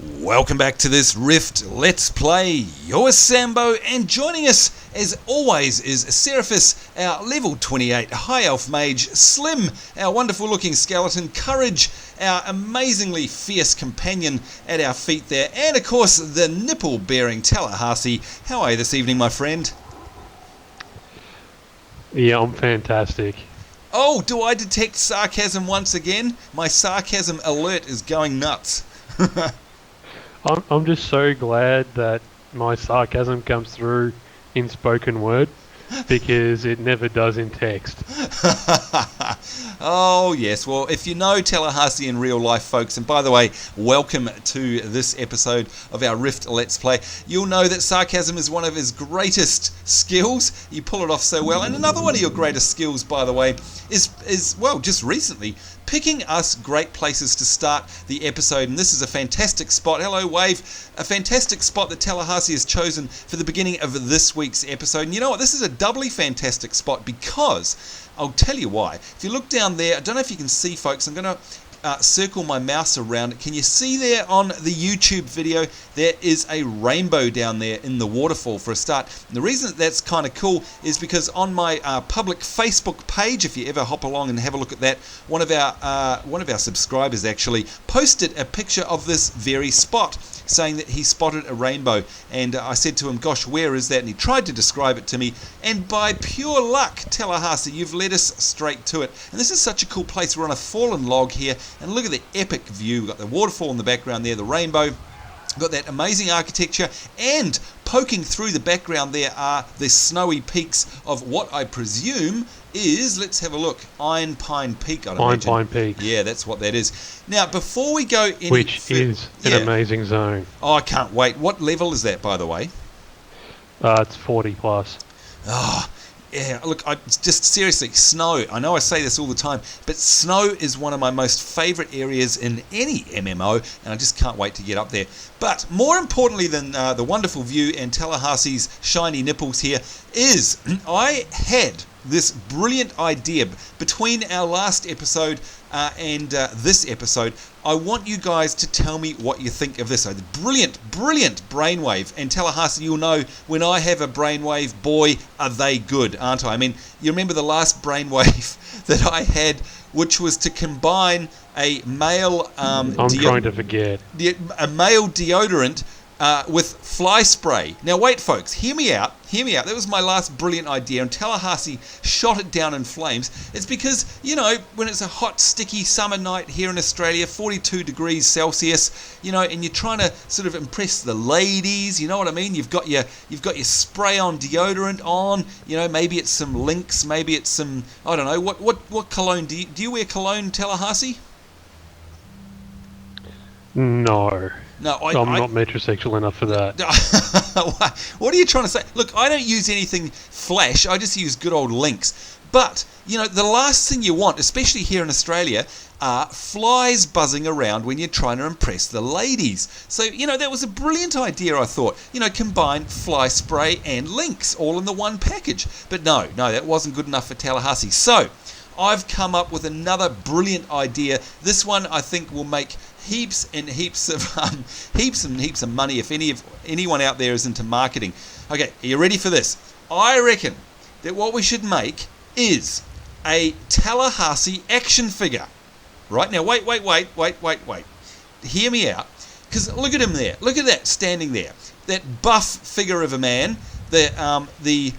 Welcome back to this Rift Let's Play. You're Sambo, and joining us as always is Seraphis, our level 28 High Elf Mage, Slim, our wonderful looking skeleton, Courage, our amazingly fierce companion at our feet there, and of course the nipple bearing Tallahassee. How are you this evening, my friend? Yeah, I'm fantastic. Oh, do I detect sarcasm once again? My sarcasm alert is going nuts. I'm just so glad that my sarcasm comes through in spoken word, because it never does in text. Oh yes, well if you know Tallahassee in real life, folks, and by the way, welcome to this episode of our Rift Let's Play, you'll know that sarcasm is one of his greatest skills. You pull it off so well. And another one of your greatest skills, by the way, is well, just recently picking us great places to start the episode, and this is a fantastic spot. Hello Wave, a fantastic spot that Tallahassee has chosen for the beginning of this week's episode. And you know what, this is a doubly fantastic spot because I'll tell you why. If you look down there, I don't know if you can see, folks, I'm going to circle my mouse around it. Can you see there on the YouTube video, there is a rainbow down there in the waterfall for a start. And the reason that's kind of cool is because on my public Facebook page, if you ever hop along and have a look at that, one of our subscribers actually posted a picture of this very spot, saying that he spotted a rainbow, and I said to him, gosh, where is that? And he tried to describe it to me, and by pure luck, Tallahassee, you've led us straight to it. And this is such a cool place. We're on a fallen log here, and look at the epic view. We've got the waterfall in the background there, the rainbow, got that amazing architecture, and poking through the background there are the snowy peaks of what I presume is, let's have a look, Iron Pine Peak, I'd imagine. Pine Peak. Yeah, that's what that is. Now, before we go any Which is an amazing zone. Oh, I can't wait. What level is that, by the way? It's 40 plus. Oh, yeah, look, just seriously, snow. I know I say this all the time, but snow is one of my most favourite areas in any MMO, and I just can't wait to get up there. But more importantly than the wonderful view and Tallahassee's shiny nipples here is I had this brilliant idea between our last episode and this episode. I want you guys to tell me what you think of this. So the brilliant brainwave, and Tallahassee, you'll know when I have a brainwave, boy, are they good, aren't I? I mean, you remember the last brainwave that I had, which was to combine a male I'm trying to forget. A male deodorant with fly spray. Now wait, folks, hear me out. That was my last brilliant idea, and Tallahassee shot it down in flames. It's because, you know, when it's a hot, sticky summer night here in Australia, 42 degrees Celsius, you know, and you're trying to sort of impress the ladies, you know what I mean? You've got your spray-on deodorant on, you know, maybe it's some Lynx, maybe it's some, I don't know, what cologne do you wear cologne, Tallahassee? No. No, I'm not metrosexual enough for that. What are you trying to say? Look, I don't use anything flash. I just use good old Lynx. But, you know, the last thing you want, especially here in Australia, are flies buzzing around when you're trying to impress the ladies. So, you know, that was a brilliant idea, I thought. You know, combine fly spray and Lynx all in the one package. But no, that wasn't good enough for Tallahassee. So, I've come up with another brilliant idea. This one I think will make heaps and heaps of money if anyone out there is into marketing. Okay, are you ready for this? I reckon that what we should make is a Tallahassee action figure. Right now, wait. Hear me out, because look at him there. Look at that standing there. That buff figure of a man. The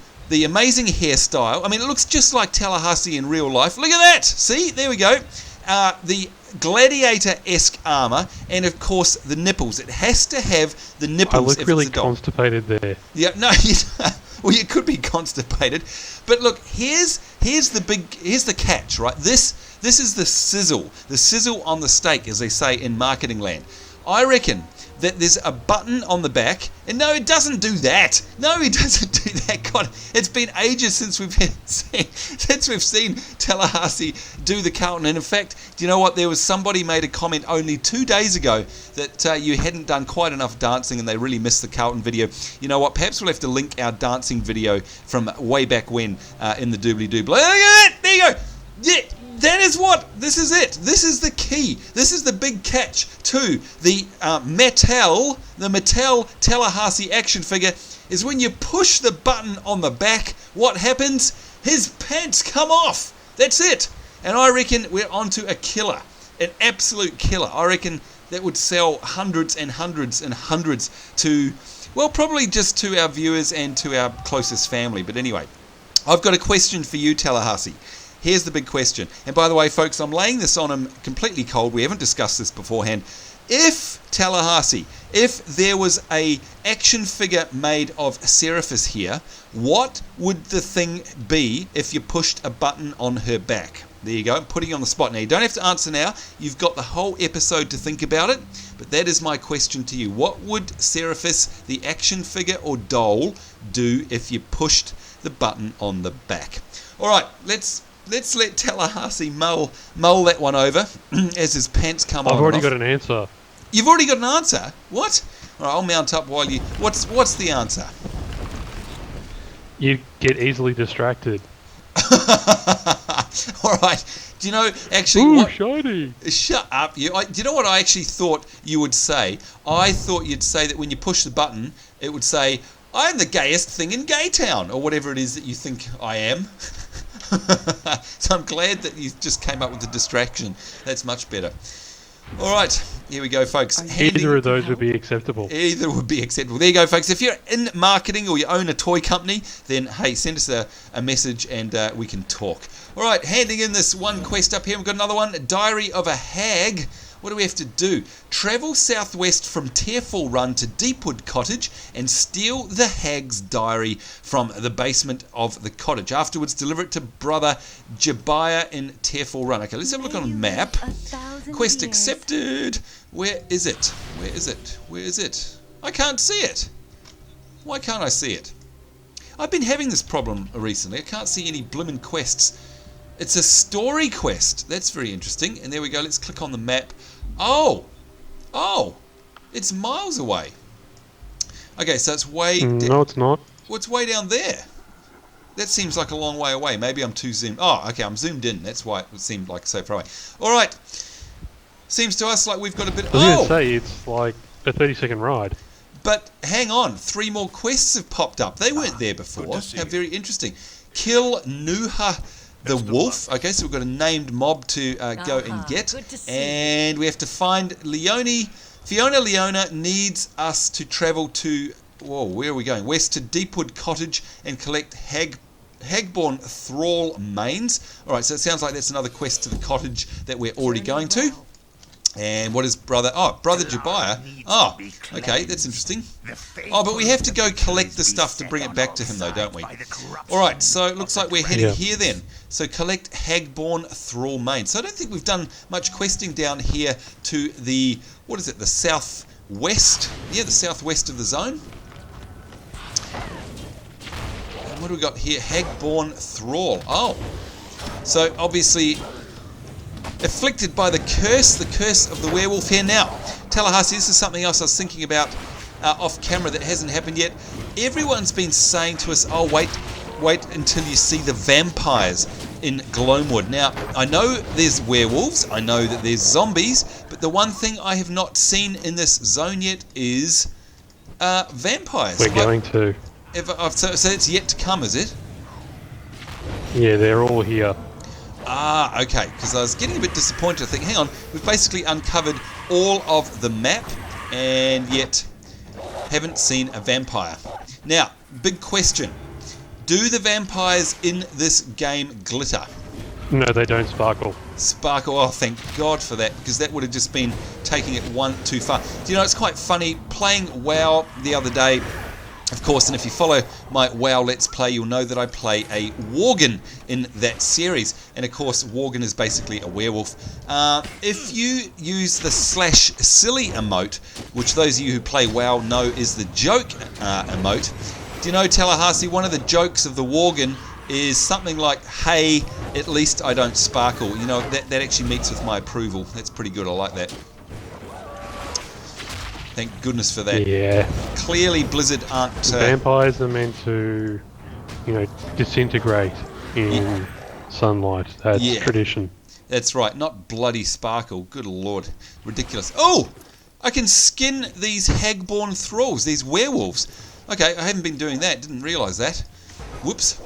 amazing hairstyle. I mean, it looks just like Tallahassee in real life. Look at that. See, there we go. The gladiator-esque armor, and of course the nipples. It has to have the nipples. I look really constipated there. Yeah, no, well, you could be constipated, but look, here's the catch, right? This is the sizzle on the steak, as they say in marketing land. I reckon that there's a button on the back, and no, it doesn't do that. No, it doesn't do that. God, it's been ages since we've seen Tallahassee do the Carlton. And in fact, do you know what? There was somebody made a comment only 2 days ago that you hadn't done quite enough dancing, and they really missed the Carlton video. You know what? Perhaps we'll have to link our dancing video from way back when in the doobly-doo. Look at that! There you go. Yeah. That is what. This is it. This is the key. This is the big catch to the Mattel Tallahassee action figure. Is when you push the button on the back, what happens? His pants come off. That's it. And I reckon we're onto a killer, an absolute killer. I reckon that would sell hundreds and hundreds and hundreds to, well, probably just to our viewers and to our closest family. But anyway, I've got a question for you, Tallahassee. Here's the big question. And by the way, folks, I'm laying this on him completely cold. We haven't discussed this beforehand. If Tallahassee, if there was a action figure made of Seraphis here, what would the thing be if you pushed a button on her back? There you go. I'm putting you on the spot now. You don't have to answer now. You've got the whole episode to think about it. But that is my question to you. What would Seraphis, the action figure or doll, do if you pushed the button on the back? All right, let's let Tallahassee mull that one over as his pants come on. I've already got an answer. You've already got an answer? What? All right, I'll mount up while you... What's the answer? You get easily distracted. All right. Do you know, actually... Ooh, shiny. Shut up. Do you know what I actually thought you would say? I thought you'd say that when you push the button, it would say, I'm the gayest thing in Gaytown, or whatever it is that you think I am. So I'm glad that you just came up with the distraction. That's much better. All right, here we go, folks. Either of those would be acceptable. Either would be acceptable. There you go, folks. If you're in marketing or you own a toy company, then, hey, send us a message and we can talk. All right, handing in this one quest up here. We've got another one, Diary of a Hag. What do we have to do? Travel southwest from Tearfall Run to Deepwood Cottage and steal the hag's diary from the basement of the cottage. Afterwards, deliver it to Brother Jebiah in Tearfall Run. Okay, let's have a look on a map. Quest accepted. Where is it? Where is it? Where is it? I can't see it. Why can't I see it? I've been having this problem recently. I can't see any blimmin' quests. It's a story quest. That's very interesting. And there we go. Let's click on the map. Oh, it's miles away. Okay, so it's way... No, it's not. What's way down there? That seems like a long way away. Maybe I'm too zoomed... Oh, okay, I'm zoomed in. That's why it seemed like so far away. All right. Seems to us like we've got a bit... I was going to say, it's like a 30-second ride. But hang on. 3 more quests have popped up. They weren't there before. How very interesting. Kill Nuha... the wolf. Okay, so we've got a named mob to go and get. And we have to find Leone. Fiona Leona needs us to travel to... Whoa, where are we going? West to Deepwood Cottage and collect Hagborn Thrall mains. Alright, so it sounds like that's another quest to the cottage that we're already going to. And what is Brother... Oh, Brother Jebiah. Oh, okay, that's interesting. Oh, but we have to go collect the stuff to bring it back to him, though, don't we? Alright, so it looks like we're heading here then. So collect Hagborn Thrall main. So I don't think we've done much questing down here to the... What is it? The southwest? Yeah, the southwest of the zone. And what do we got here? Hagborn Thrall. Oh. So, obviously... afflicted by the curse of the werewolf here. Now, Tallahassee, this is something else I was thinking about off camera that hasn't happened yet. Everyone's been saying to us, oh, wait until you see the vampires in Gloamwood. Now, I know there's werewolves, I know that there's zombies, but the one thing I have not seen in this zone yet is vampires. We're going to. So it's yet to come, is it? Yeah, they're all here. Ah, okay, because I was getting a bit disappointed. I think, hang on, we've basically uncovered all of the map and yet haven't seen a vampire. Now, big question. Do the vampires in this game glitter? No, they don't sparkle. Sparkle, oh, thank God for that, because that would have just been taking it one too far. Do you know, it's quite funny, playing WoW the other day, of course, and if you follow my WoW Let's Play, you'll know that I play a Worgen in that series. And of course, Worgen is basically a werewolf. If you use the /silly emote, which those of you who play WoW know is the joke emote, do you know, Tallahassee, one of the jokes of the Worgen is something like, hey, at least I don't sparkle. You know, that actually meets with my approval. That's pretty good. I like that. Thank goodness for that. Yeah. Clearly, Blizzard aren't... Vampires are meant to, disintegrate in sunlight. That's tradition. That's right, not bloody sparkle. Good lord. Ridiculous. Oh! I can skin these Hagborn Thralls, these werewolves. Okay, I haven't been doing that. Didn't realise that. Whoops.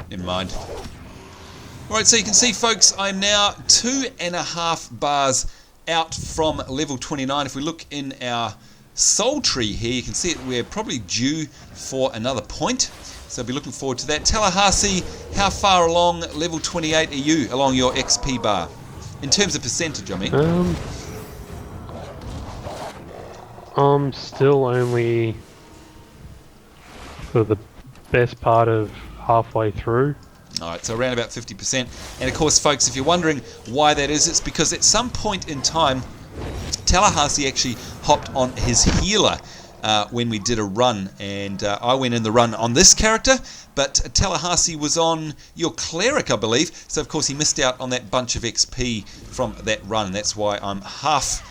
Never mind. Alright, so you can see, folks, I'm now 2.5 bars out from level 29. If we look in our soul tree here, you can see it. We're probably due for another point. So I'll be looking forward to that. Tallahassee, how far along level 28 are you along your XP bar? In terms of percentage, I mean. I'm still only for the best part of halfway through. Alright, so around about 50%. And of course, folks, if you're wondering why that is, it's because at some point in time, Tallahassee actually hopped on his healer when we did a run, and I went in the run on this character, but Tallahassee was on your cleric, I believe, so of course he missed out on that bunch of XP from that run. That's why I'm half,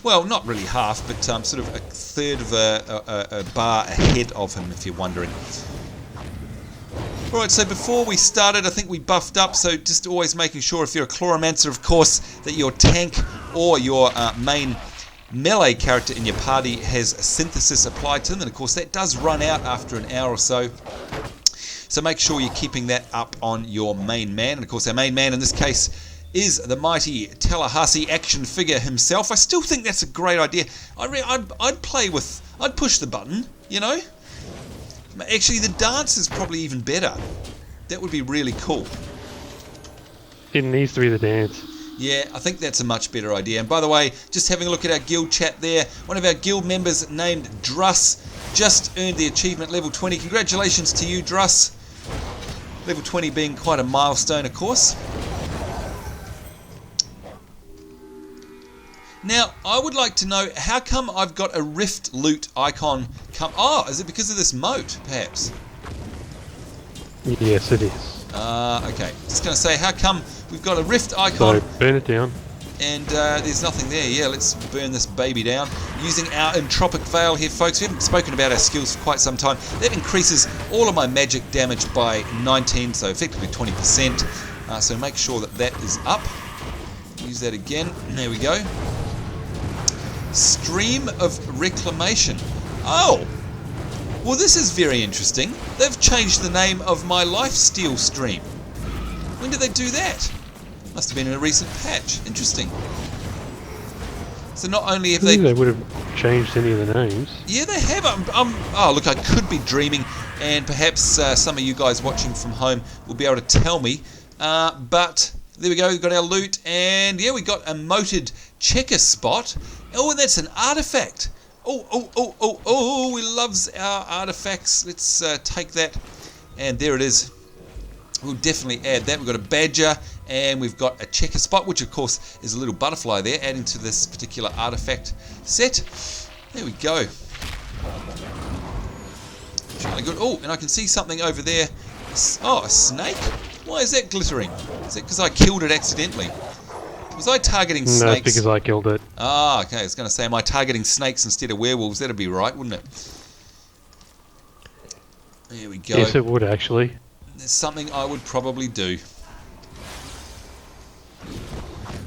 well, not really half, but sort of a third of a bar ahead of him, if you're wondering. Alright, so before we started, I think we buffed up, so just always making sure if you're a Chloromancer, of course, that your tank or your main melee character in your party has synthesis applied to them, and of course that does run out after an hour or so. So make sure you're keeping that up on your main man, and of course our main man in this case is the mighty Tallahassee action figure himself. I still think that's a great idea. I'd play with, I'd push the button, you know. Actually, the dance is probably even better. That would be really cool. It needs to be the dance. Yeah, I think that's a much better idea. And by the way, just having a look at our guild chat there, one of our guild members named Druss just earned the achievement level 20. Congratulations to you, Druss. Level 20 being quite a milestone, of course. Now, I would like to know, how come I've got a Rift loot icon come... Oh, is it because of this moat, perhaps? Yes, it is. Okay. Just going to say, how come we've got a Rift icon... So, burn it down. And there's nothing there. Yeah, let's burn this baby down. Using our Entropic Veil here, folks. We haven't spoken about our skills for quite some time. That increases all of my magic damage by 19, so effectively 20%. So make sure that that is up. Use that again. There we go. Stream of Reclamation. Oh! Well, this is very interesting. They've changed the name of my Lifesteal stream. When did they do that? Must have been in a recent patch. Interesting. So not only have they... They would have changed any of the names. Yeah, they have. Oh, look, I could be dreaming, and perhaps some of you guys watching from home will be able to tell me. But there we go. We've got our loot, and yeah, we got a moated checker spot. Oh, and that's an artifact. Oh, he loves our artifacts. Let's take that, and there it is. We'll definitely add that. We've got a badger, and we've got a checker spot, which of course is a little butterfly there, adding to this particular artifact set. There we go. Really good. Oh, and I can see something over there. Oh, a snake? Why is that glittering? Is it because I killed it accidentally? Was I targeting snakes? No, it's because I killed it. Ah, okay. I was going to say, am I targeting snakes instead of werewolves? That'd be right, wouldn't it? There we go. Yes, it would actually. There's something I would probably do.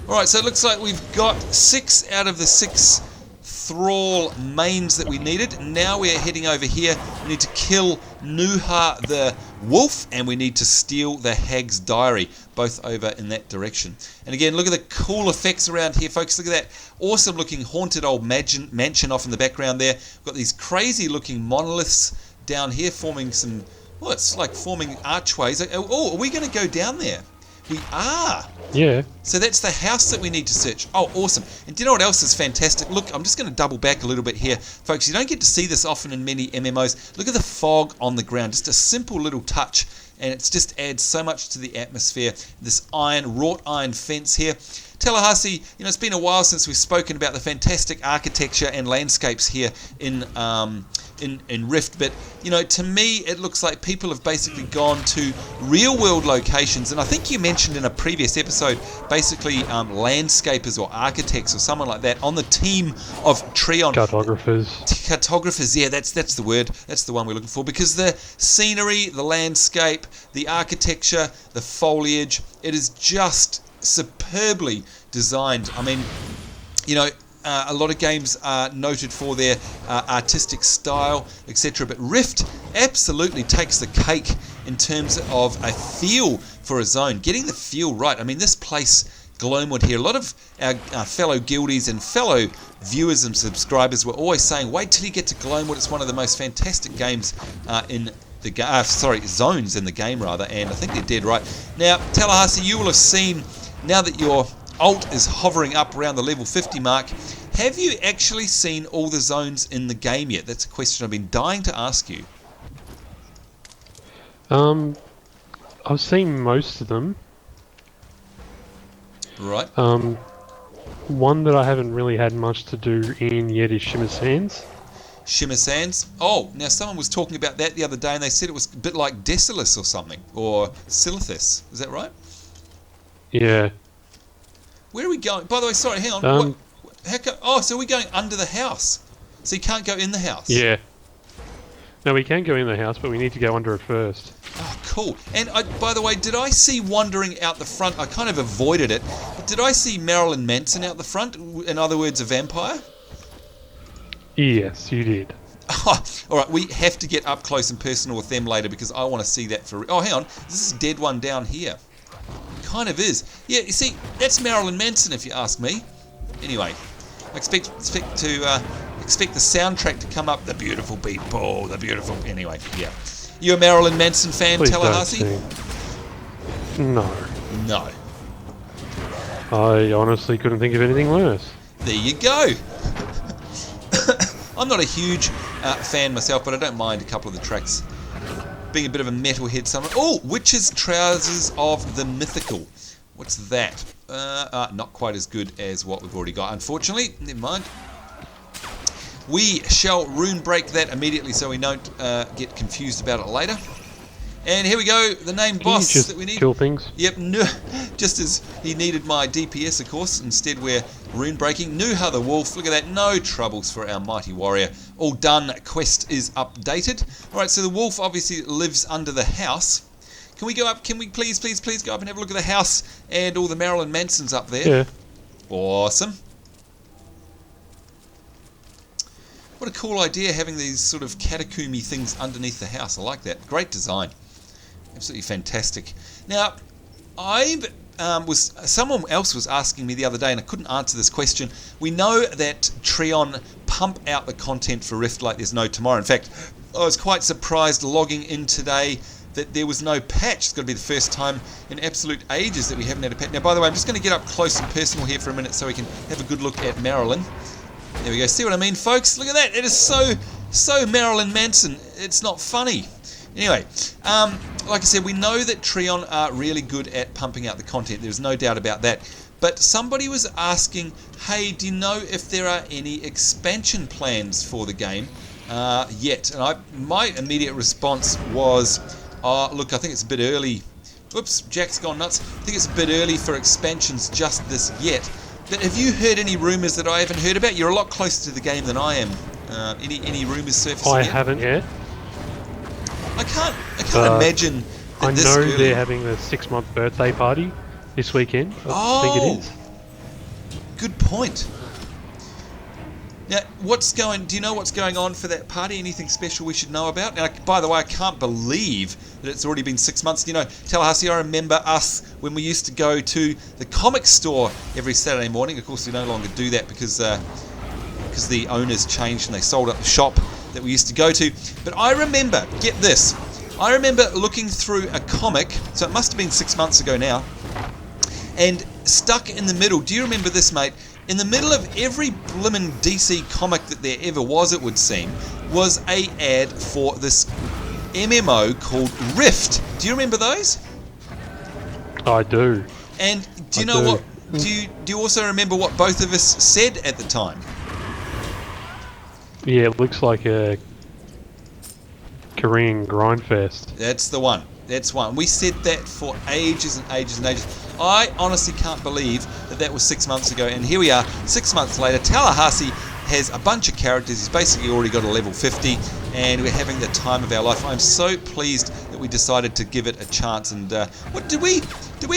Alright, so it looks like we've got 6 out of the 6 Thrall mains that we needed. Now we're heading over here. We need to kill Nuha the wolf, and we need to steal the Hag's diary, both over in that direction. And again, look at the cool effects around here, folks. Look at that awesome looking haunted old mansion off in the background there. We've got these crazy looking monoliths down here forming some... Well, it's like forming archways. Oh, are we going to go down there? We are. Yeah. So that's the house that we need to search. Oh, awesome. And do you know what else is fantastic? Look, I'm just going to double back a little bit here. Folks, you don't get to see this often in many MMOs. Look at the fog on the ground. Just a simple little touch. And it just adds so much to the atmosphere. This wrought iron fence here. Tallahassee, it's been a while since we've spoken about the fantastic architecture and landscapes here in Rift, but to me it looks like people have basically gone to real world locations, and I think you mentioned in a previous episode basically landscapers or architects or someone like that on the team of Trion. Cartographers, yeah, that's the word, that's the one we're looking for, because the scenery, the landscape, the architecture, the foliage, it is just superbly designed. I mean, a lot of games are noted for their artistic style, etc. But Rift absolutely takes the cake in terms of a feel for a zone. Getting the feel right. I mean, this place, Gloamwood here, a lot of our fellow guildies and fellow viewers and subscribers were always saying, wait till you get to Gloamwood. It's one of the most fantastic games in the game. Zones in the game, rather. And I think they're dead right. Now, Tallahassee, you will have seen, now that your alt is hovering up around the level 50 mark, have you actually seen all the zones in the game yet? That's a question I've been dying to ask you. I've seen most of them. Right. One that I haven't really had much to do in yet is Shimmer Sands. Shimmer Sands? Oh, now someone was talking about that the other day and they said it was a bit like Decilis or something, or Silithus. Is that right? Yeah. Where are we going? By the way, sorry, hang on. So we're going under the house. So you can't go in the house? Yeah. No, we can go in the house, but we need to go under it first. Oh, cool. And by the way, did I see wandering out the front? I kind of avoided it. But did I see Marilyn Manson out the front? In other words, a vampire? Yes, you did. Oh, all right, we have to get up close and personal with them later because I want to see that for... Oh, hang on. This is a dead one down here. Kind of is. Yeah, you see, that's Marilyn Manson if you ask me. Anyway, I expect the soundtrack to come up. The beautiful people, the beautiful... Anyway, yeah. You a Marilyn Manson fan, Please Tallahassee? No. No. I honestly couldn't think of anything worse. There you go. I'm not a huge fan myself, but I don't mind a couple of the tracks. Being a bit of a metalhead summer. Oh, Witch's Trousers of the Mythical. What's that? Not quite as good as what we've already got, unfortunately. Never mind. We shall rune break that immediately so we don't get confused about it later. And here we go, the name boss that we need. Kill things. Yep, no, just as he needed my DPS, of course. Instead, we're rune breaking. Nuha the Wolf, look at that, no troubles for our mighty warrior. All done, quest is updated. Alright, so the wolf obviously lives under the house. Can we go up? Can we please go up and have a look at the house and all the Marilyn Mansons up there? Yeah. Awesome. What a cool idea having these sort of catacomby things underneath the house. I like that. Great design. Absolutely fantastic. Now, someone else was asking me the other day, and I couldn't answer this question. We know that Trion pump out the content for Rift like there's no tomorrow. In fact, I was quite surprised logging in today that there was no patch. It's got to be the first time in absolute ages that we haven't had a patch. Now, by the way, I'm just going to get up close and personal here for a minute so we can have a good look at Marilyn. There we go. See what I mean, folks? Look at that. It is so Marilyn Manson. It's not funny. Anyway, like I said, we know that Trion are really good at pumping out the content. There's no doubt about that. But somebody was asking, hey, do you know if there are any expansion plans for the game yet? And my immediate response was, look, I think it's a bit early. Whoops, Jack's gone nuts. I think it's a bit early for expansions just this yet. But have you heard any rumours that I haven't heard about? You're a lot closer to the game than I am. Any rumours surfacing yet? I haven't yet. I can't imagine that I this know early... they're having the 6-month birthday party this weekend. I think it is. Good point. Now, do you know what's going on for that party? Anything special we should know about? Now, by the way, I can't believe that it's already been 6 months. You know, Tallahassee, I remember us when we used to go to the comic store every Saturday morning. Of course, we no longer do that because the owners changed and they sold up the shop that we used to go to. But I remember, get this, I remember looking through a comic, so it must have been 6 months ago now, and stuck in the middle, do you remember this, mate? In the middle of every blimmin' DC comic that there ever was, it would seem, was a ad for this MMO called Rift. Do you remember those? I do. And do you know Do you also remember what both of us said at the time? Yeah, it looks like a Korean grind fest. That's the one. That's one. We said that for ages and ages and ages. I honestly can't believe that was 6 months ago, and here we are, 6 months later. Tallahassee has a bunch of characters. He's basically already got a level 50, and we're having the time of our life. I'm so pleased that we decided to give it a chance. And what did we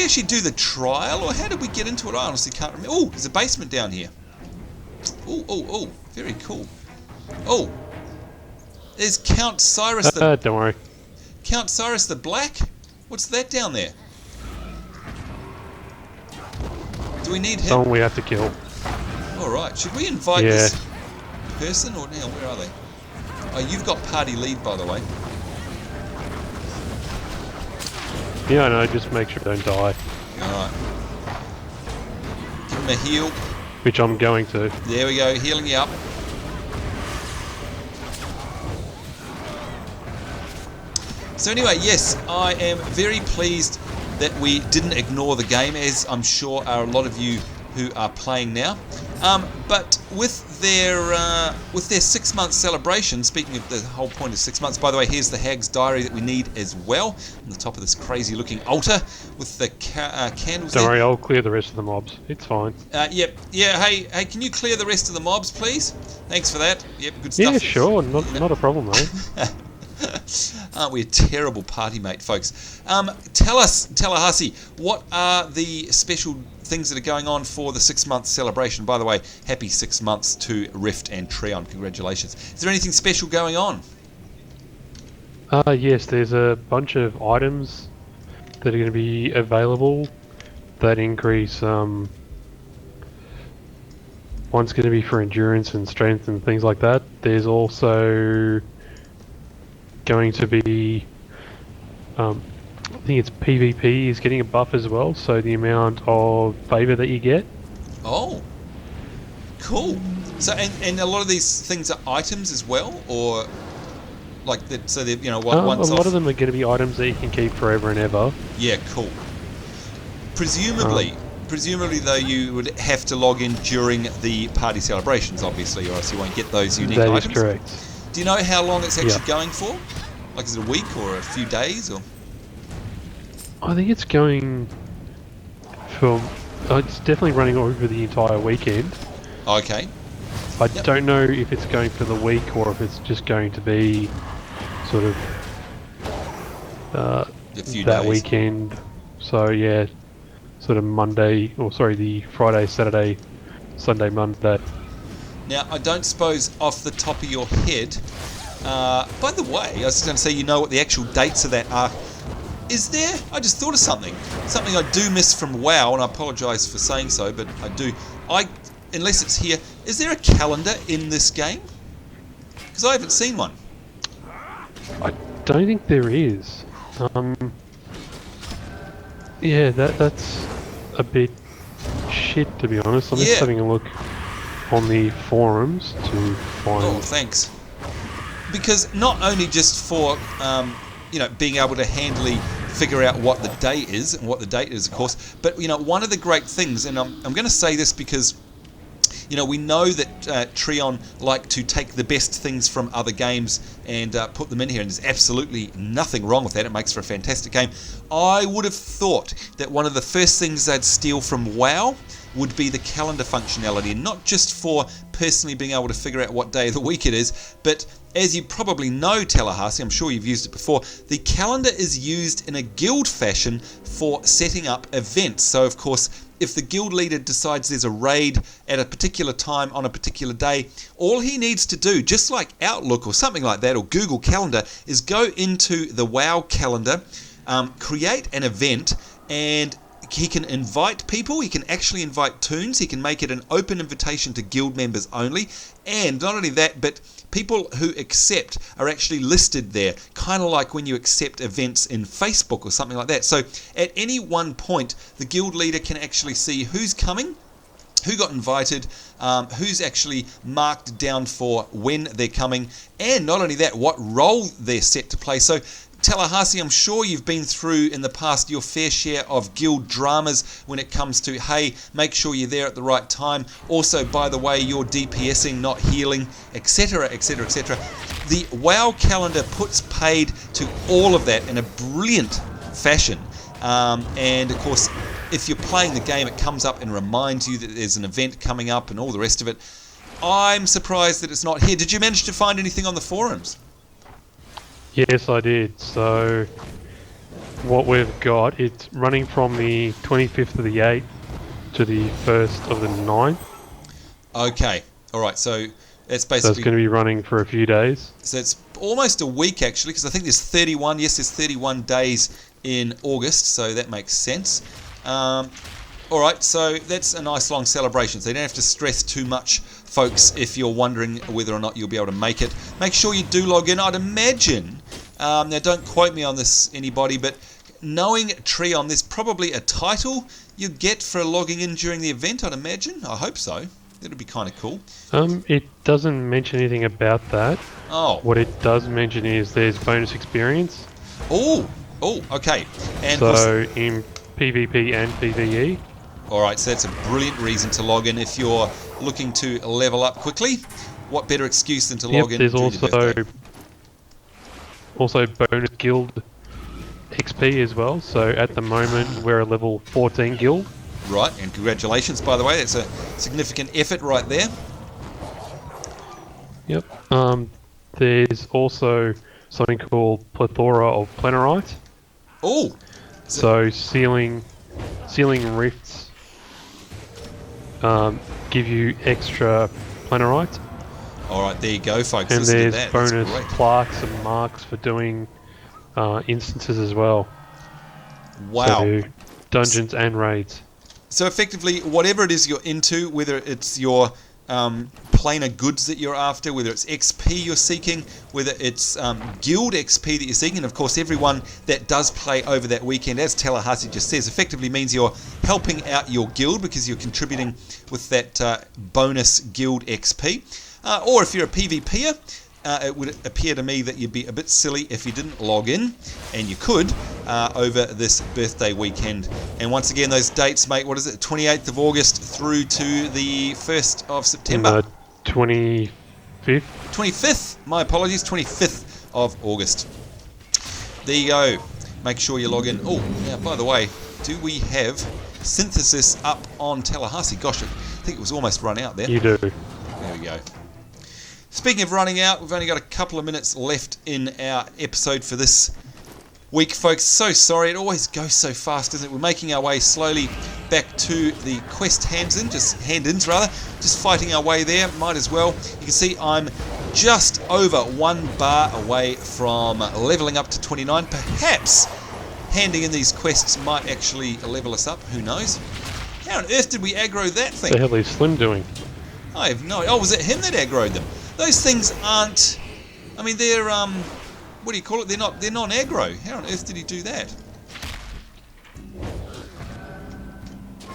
actually do the trial, or how did we get into it? I honestly can't remember. Oh, there's a basement down here. Oh, very cool. Oh, there's Count Cyrus the... Don't worry. Count Cyrus the Black? What's that down there? Do we need him? Someone we have to kill. Alright, should we invite this person, or now where are they? Oh, you've got party lead, by the way. Yeah, I know, just make sure they don't die. Alright. Give him a heal. Which I'm going to. There we go, healing you up. So anyway, yes, I am very pleased that we didn't ignore the game, as I'm sure are a lot of you who are playing now. But with their 6 month celebration, speaking of the whole point of 6 months, by the way, here's the Hag's Diary that we need as well, on the top of this crazy looking altar with the candles. Don't worry, I'll clear the rest of the mobs. It's fine. Yep. Yeah. Hey, can you clear the rest of the mobs, please? Thanks for that. Yep. Good stuff. Yeah, sure. Not a problem, mate. Aren't we a terrible party mate, folks? Tell us, Tallahassee, what are the special things that are going on for the 6 month celebration? By the way, happy 6 months to Rift and Trion. Congratulations. Is there anything special going on? Yes, there's a bunch of items that are going to be available that increase. One's going to be for endurance and strength and things like that. There's also going to be, I think it's PvP is getting a buff as well, so the amount of favour that you get. Oh, cool. So, and a lot of these things are items as well, or like that? So they're, once a lot off. of them are going to be items that you can keep forever and ever. Yeah, cool. Presumably though, you would have to log in during the party celebrations, obviously, or else you won't get those unique items. That is correct. Do you know how long it's actually going for? Like, is it a week or a few days, or? I think it's going for. It's definitely running over the entire weekend. Okay. I don't know if it's going for the week or if it's just going to be sort of A few that days. weekend. So yeah, sort of Monday, or sorry, the Friday, Saturday, Sunday, Monday. Now, I don't suppose off the top of your head, by the way, I was just going to say, you know what the actual dates of that are. Is there? I just thought of something I do miss from WoW, and I apologise for saying so, but I do. Unless it's here, is there a calendar in this game? Because I haven't seen one. I don't think there is. Yeah, that's a bit shit, to be honest. I'm just having a look on the forums to find. Oh, thanks. Because not only just for being able to handily figure out what the day is and what the date is, of course, but one of the great things, and I'm going to say this because we know that Trion like to take the best things from other games and put them in here, and there's absolutely nothing wrong with that. It makes for a fantastic game. I would have thought that one of the first things they'd steal from WoW would be the calendar functionality, and not just for personally being able to figure out what day of the week it is, but as you probably know, Tallahassee, I'm sure you've used it before, the calendar is used in a guild fashion for setting up events. So of course, if the guild leader decides there's a raid at a particular time on a particular day, all he needs to do, just like Outlook or something like that, or Google Calendar, is go into the WoW calendar, create an event, and he can invite people. He can actually invite toons. He can make it an open invitation to guild members only. And not only that, but people who accept are actually listed there, kind of like when you accept events in Facebook or something like that. So at any one point, the guild leader can actually see who's coming, who got invited, who's actually marked down for when they're coming, and not only that, what role they're set to play. So Tallahassee, I'm sure you've been through in the past your fair share of guild dramas when it comes to, hey, make sure you're there at the right time. Also, by the way, you're DPSing, not healing, etc., etc., etc. The WoW calendar puts paid to all of that in a brilliant fashion. And of course, if you're playing the game, it comes up and reminds you that there's an event coming up and all the rest of it. I'm surprised that it's not here. Did you manage to find anything on the forums? Yes, I did. So what we've got, it's running from the 25th of the 8th to the 1st of the 9th. Okay, all right. So it's basically... So it's going to be running for a few days. So it's almost a week, actually, because I think there's 31. Yes, there's 31 days in August, so that makes sense. All right, so that's a nice long celebration. So you don't have to stress too much, folks, if you're wondering whether or not you'll be able to make it. Make sure you do log in. I'd imagine, now don't quote me on this, anybody, but knowing Trion, there's probably a title you get for logging in during the event, I'd imagine. I hope so. That'd be kind of cool. It doesn't mention anything about that. Oh. What it does mention is there's bonus experience. Oh, okay. And so in PvP and PvE. Alright, so that's a brilliant reason to log in if you're looking to level up quickly. What better excuse than to log in? There's during your birthday? also bonus guild XP as well. So at the moment we're a level 14 guild. Right, and congratulations, by the way. That's a significant effort right there. Yep. There's also something called Plethora of Planarite. Oh! So sealing rifts give you extra Planarite. Alright, there you go, folks. And listen there's to that. bonus plaques and marks for doing instances as well. Wow. So dungeons and raids. So effectively, whatever it is you're into, whether it's your planar goods that you're after, whether it's XP you're seeking, whether it's guild XP that you're seeking, and of course everyone that does play over that weekend, as Tallahassee just says, effectively means you're helping out your guild because you're contributing with that bonus guild XP. Or if you're a PvPer, it would appear to me that you'd be a bit silly if you didn't log in, and you could, over this birthday weekend. And once again, those dates, mate, what is it, 28th of August through to the 1st of September? 25th? 25th, my apologies, 25th of August. There you go. Make sure you log in. Oh, now, by the way, do we have synthesis up on Tallahassee? Gosh, I think it was almost run out there. You do. There we go. Speaking of running out, we've only got a couple of minutes left in our episode for this week, folks. So sorry, it always goes so fast, doesn't it? We're making our way slowly back to the quest hand-ins, just fighting our way there. Might as well. You can see I'm just over 1 bar away from leveling up to 29. Perhaps handing in these quests might actually level us up. Who knows? How on earth did we aggro that thing? What the hell is Slim doing? I have no... Oh, was it him that aggroed them? Those things aren't... I mean, they're... what do you call it? They're non-aggro. How on earth did he do that?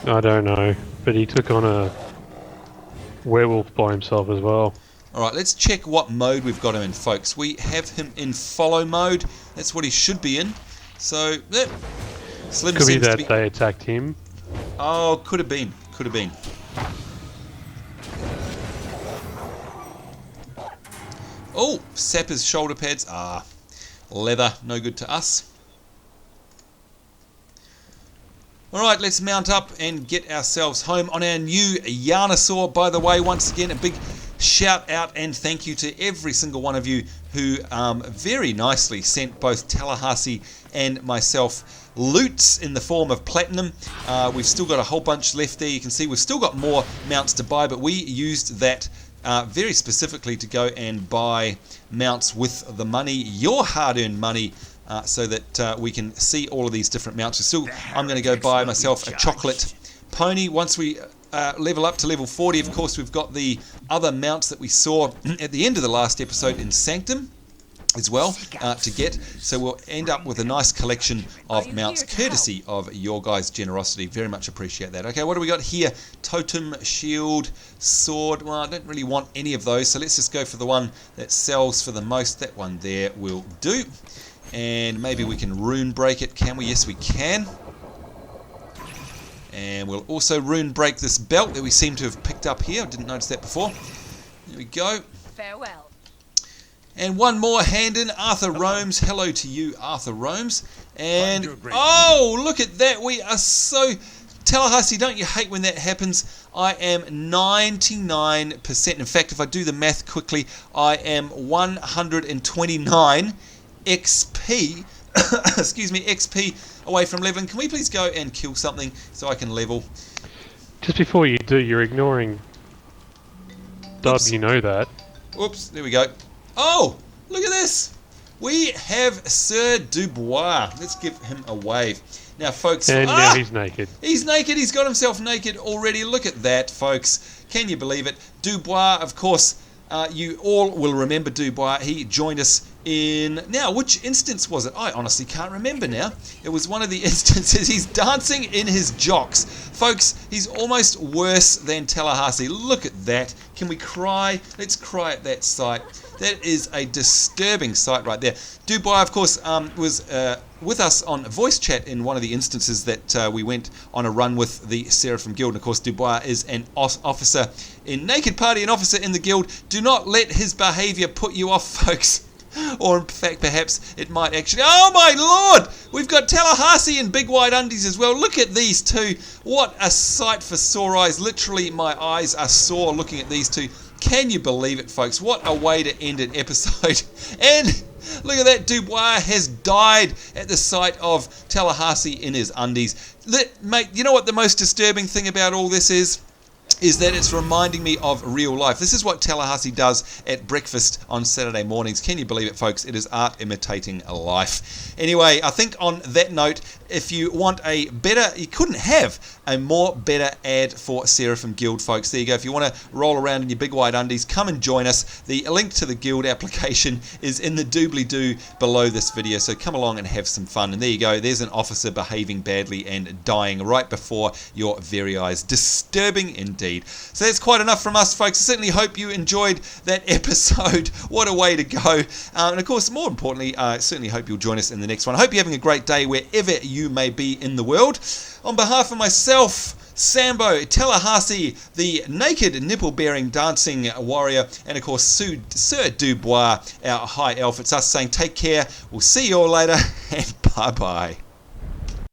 I don't know. But he took on a werewolf by himself as well. Alright, let's check what mode we've got him in, folks. We have him in follow mode. That's what he should be in. So, Slim could be seems that to be... they attacked him. Oh, could have been. Could have been. Oh, Sapper's shoulder pads. Ah, leather. No good to us. Alright, let's mount up and get ourselves home on our new Yarnosaur. By the way, once again, a big shout out and thank you to every single one of you who very nicely sent both Tallahassee and myself loots in the form of platinum. We've still got a whole bunch left there. You can see we've still got more mounts to buy, but we used that very specifically to go and buy mounts with the money, your hard-earned money, so that we can see all of these different mounts. I'm going to go buy myself a chocolate pony. Once we level up to level 40, of course, we've got the other mounts that we saw at the end of the last episode in Sanctum as well to get. So we'll end up with a nice collection of mounts courtesy of your guys' generosity. Very much appreciate that. Okay, what do we got here? Totem, shield, sword. Well, I don't really want any of those, so let's just go for the one that sells for the most. That one there will do. And maybe we can rune break it, can we? Yes, we can. And we'll also rune break this belt that we seem to have picked up here. I didn't notice that before. There we go. Farewell. And one more hand in, Arthur Romes. Hello to you, Arthur Romes. And, oh, look at that. We are so... Tallahassee, don't you hate when that happens? I am 99%. In fact, if I do the math quickly, I am 129 XP. Excuse me, XP away from leveling. Can we please go and kill something so I can level? Just before you do, you're ignoring Dub, Oops. you know that. Oops, there we go. Oh, look at this. We have Sir Dubois. Let's give him a wave. Now, folks... And now he's naked. He's naked. He's got himself naked already. Look at that, folks. Can you believe it? Dubois, of course, you all will remember Dubois. He joined us in... Now, which instance was it? I honestly can't remember now. It was one of the instances. He's dancing in his jocks. Folks, he's almost worse than Tallahassee. Look at that. Can we cry? Let's cry at that sight. That is a disturbing sight right there. Dubois, of course, was with us on voice chat in one of the instances that we went on a run with the Seraphim Guild. And of course, Dubois is an officer in Naked Party, an officer in the guild. Do not let his behaviour put you off, folks. Or in fact, perhaps it might actually... Oh my lord! We've got Tallahassee in big white undies as well. Look at these two. What a sight for sore eyes. Literally, my eyes are sore looking at these two. Can you believe it, folks? What a way to end an episode. And look at that. Dubois has died at the sight of Tallahassee in his undies. Mate, you know what the most disturbing thing about all this is? Is that it's reminding me of real life. This is what Tallahassee does at breakfast on Saturday mornings. Can you believe it, folks? It is art imitating life. Anyway, I think on that note, if you want a better... You couldn't have a more better ad for Seraphim Guild, folks. There you go. If you want to roll around in your big white undies, come and join us. The link to the guild application is in the doobly-doo below this video, so come along and have some fun. And there you go. There's an officer behaving badly and dying right before your very eyes. Disturbing indeed. So that's quite enough from us, folks. I certainly hope you enjoyed that episode. What a way to go. And of course, more importantly, I certainly hope you'll join us in the next one. I hope you're having a great day wherever you may be in the world. On behalf of myself, Sambo, Tallahassee, the naked nipple-bearing dancing warrior, and of course Sir Dubois, our high elf, it's us saying take care. We'll see you all later, and bye-bye.